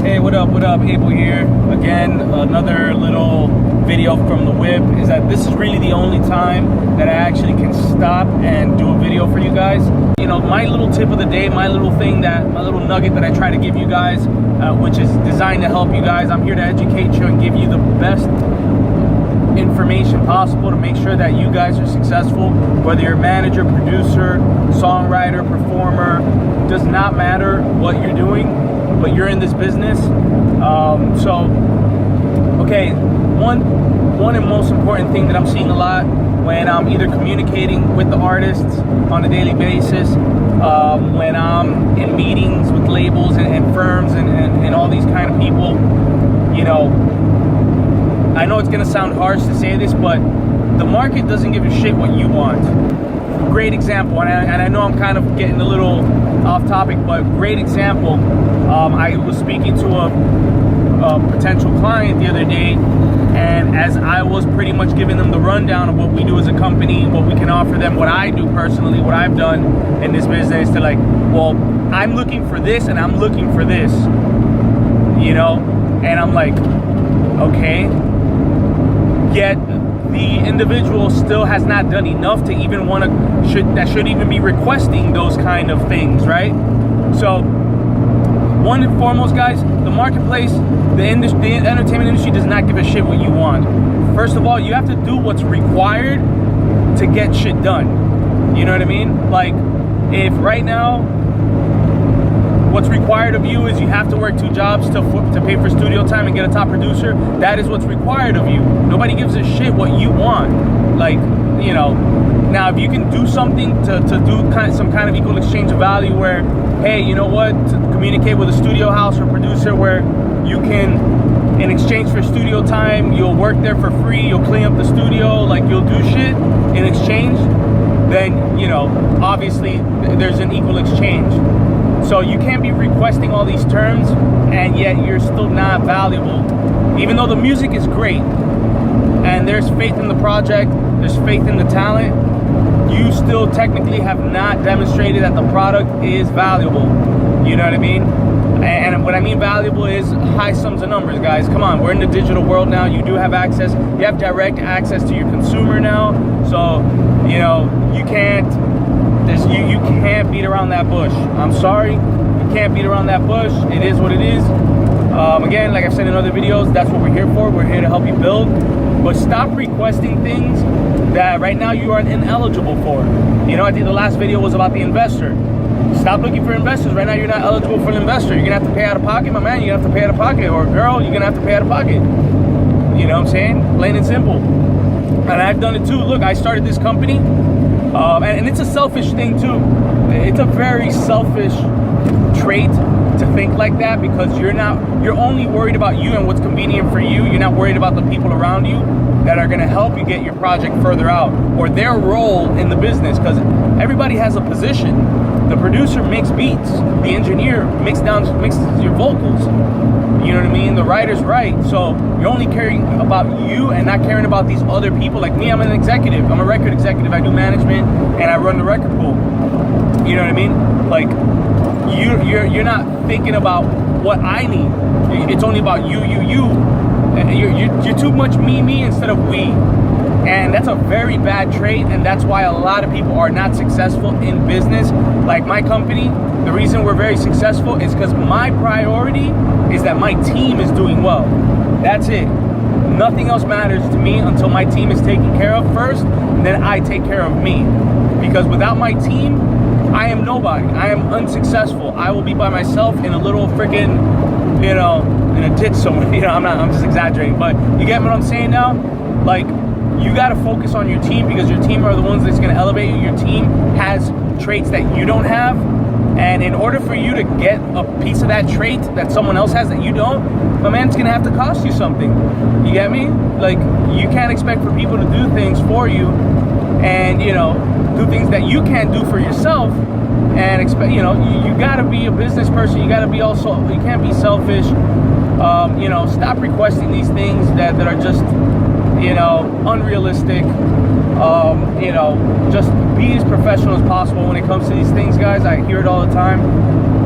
Hey, what up, Abel here. Again, another little video from the whip. Is that this is really the only time that I actually can stop and do a video for you guys. You know, my little tip of the day, my little nugget that I try to give you guys, which is designed to help you guys. I'm here to educate you and give you the best information possible to make sure that you guys are successful. Whether you're a manager, producer, songwriter, performer, does not matter what you're doing, but you're in this business. Okay, one and most important thing that I'm seeing a lot when I'm either communicating with the artists on a daily basis, when I'm in meetings with labels and firms and all these kind of people, you know, I know it's gonna sound harsh to say this, but the market doesn't give a shit what you want. Great example, and I know I'm kind of getting a little off topic, but great example. I was speaking to a potential client the other day, and as I was pretty much giving them the rundown of what we do as a company, what we can offer them, what I do personally, what I've done in this business, to like, well, I'm looking for this and I'm looking for this, you know, and I'm like, okay. Yet the individual still has not done enough to even should even be requesting those kind of things, right? So one and foremost, guys, the marketplace, the entertainment industry does not give a shit what you want. First of all, you have to do what's required to get shit done. You know what I mean? Like, if right now what's required of you is you have to work 2 jobs to pay for studio time and get a top producer, that is what's required of you. Nobody gives a shit what you want. Like, you know, now if you can do something to do some kind of equal exchange of value where, hey, you know what, to communicate with a studio house or producer where you can, in exchange for studio time, you'll work there for free, you'll clean up the studio, like you'll do shit in exchange, then, you know, obviously there's an equal exchange. So you can't be requesting all these terms and yet you're still not valuable. Even though the music is great and there's faith in the project, there's faith in the talent, you still technically have not demonstrated that the product is valuable. You know what I mean? And what I mean valuable is high sums of numbers, guys. Come on, we're in the digital world now. You do have access. You have direct access to your consumer now. So, you know, you can't beat around that bush. I'm sorry, you can't beat around that bush. It is what it is. Again, like I've said in other videos, that's what we're here for. We're here to help you build. But stop requesting things that right now you are ineligible for. You know, I think the last video was about the investor. Stop looking for investors. Right now you're not eligible for an investor. You're gonna have to pay out of pocket, my man. You're gonna have to pay out of pocket. Or girl, you're gonna have to pay out of pocket. You know what I'm saying? Plain and simple. And I've done it too. Look, I started this company, and it's a selfish thing too. It's a very selfish trait to think like that, because you're only worried about you and what's convenient for you. You're not worried about the people around you that are gonna help you get your project further out, or their role in the business, because everybody has a position. The producer makes beats, the engineer mixes your vocals. You know what I mean? The writer's write. So you're only caring about you and not caring about these other people. Like me, I'm an executive. I'm a record executive. I do management and I run the record pool. You know what I mean? Like you're not thinking about what I need. It's only about you. You're too much me instead of we. And that's a very bad trait, and that's why a lot of people are not successful in business. Like my company, the reason we're very successful is because my priority is that my team is doing well. That's it. Nothing else matters to me until my team is taken care of first, and then I take care of me. Because without my team, I am nobody. I am unsuccessful. I will be by myself in a little freaking, you know, in a ditch somewhere. You know, I'm just exaggerating, but you get what I'm saying now? Like, you got to focus on your team, because your team are the ones that's going to elevate you. Your team has traits that you don't have, and in order for you to get a piece of that trait that someone else has that you don't, my man, it's going to have to cost you something. You get me? Like, you can't expect for people to do things for you and, you know, do things that you can't do for yourself, and expect, you know, you got to be a business person. You got to be also, you can't be selfish. You know, stop requesting these things that are just, you know, unrealistic. You know, just be as professional as possible when it comes to these things, guys. I hear it all the time.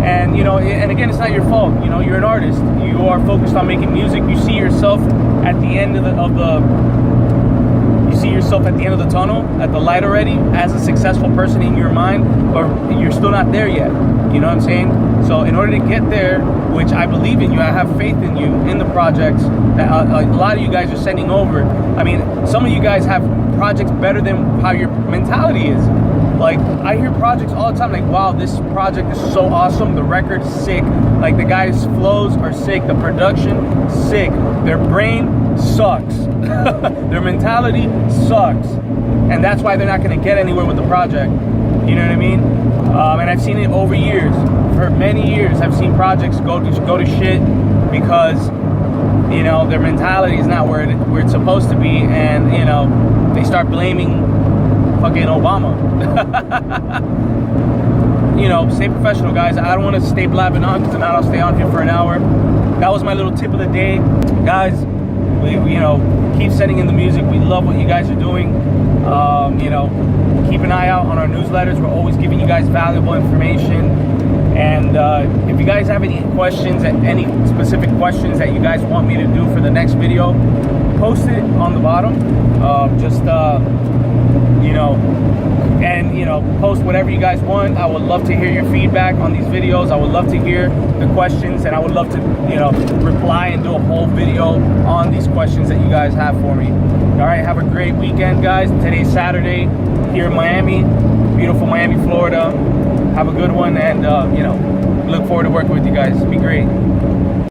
And you know, and again, it's not your fault. You know, you're an artist. You are focused on making music. You see yourself at the end of the you see yourself at the end of the tunnel, at the light already, as a successful person in your mind, but you're still not there yet. You know what I'm saying? So in order to get there, which I believe in you, I have faith in you, in the projects that a lot of you guys are sending over. I mean, some of you guys have projects better than how your mentality is. Like, I hear projects all the time, like, wow, this project is so awesome, the record's sick, like the guys' flows are sick, the production sick, their brain sucks, their mentality sucks, and that's why they're not going to get anywhere with the project. You know what I mean? And I've seen it over years. For many years, I've seen projects go to shit because, you know, their mentality is not where it's supposed to be, and you know, they start blaming fucking Obama. You know, stay professional, guys. I don't want to stay blabbing on, because now I'll stay on here for an hour. That was my little tip of the day, guys. We you know, keep sending in the music. We love what you guys are doing. You know, keep an eye out on our newsletters. We're always giving you guys valuable information. And if you guys have any questions, any specific questions that you guys want me to do for the next video, post it on the bottom. You know, and you know, post whatever you guys want. I would love to hear your feedback on these videos. I would love to hear the questions, and I would love to, you know, reply and do a whole video on these questions that you guys have for me. All right, have a great weekend, guys. Today's Saturday here in Miami, beautiful Miami, Florida. Have a good one, and you know, look forward to working with you guys. Be great.